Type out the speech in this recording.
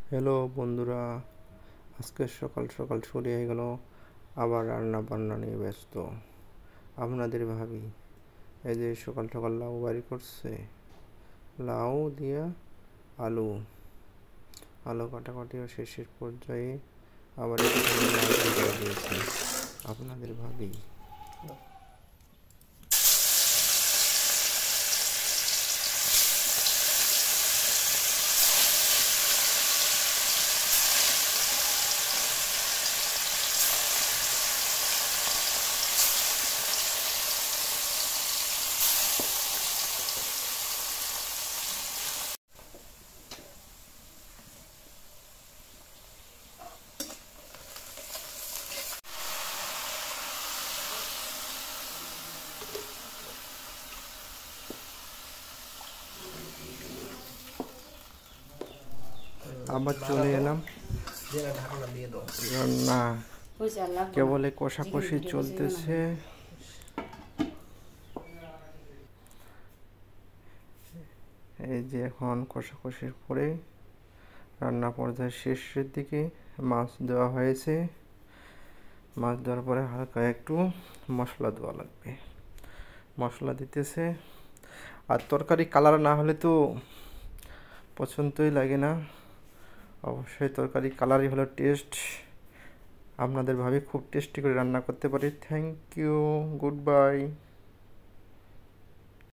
Hello বন্ধুরা, আজকে সকাল সকাল শুরু হয়ে গেল আবার রান্না বান্না নিয়ে ব্যস্ত। আপনাদের ভাবি এই যে সকাল সকাল লাউ বাড়ি করছে, লাউ দিয়া আলু আলু কাটাকাটিও শেষের পর্যায়ে আবার একটুখানি মাছ দিয়ে দিয়েছে আপনাদের ভাবি। আবার চলে এলাম রান্না, কেবল কষাকষি চলতেছে। এই যে এখন কষাকষির পরে রান্না পর্যায়ে শেষের দিকে মাছ দেওয়া হয়েছে। মাছ দেওয়ার পরে হালকা একটু মশলা দেওয়া লাগবে, মশলা দিতেছে। আর তরকারি কালার না হলে তো পছন্দই লাগে না, অবশ্যই তরকারি কালারই হলো টেস্ট। আপনাদের ভাবে খুব টেস্টি করে রান্না করতে পারি। Thank you, good bye.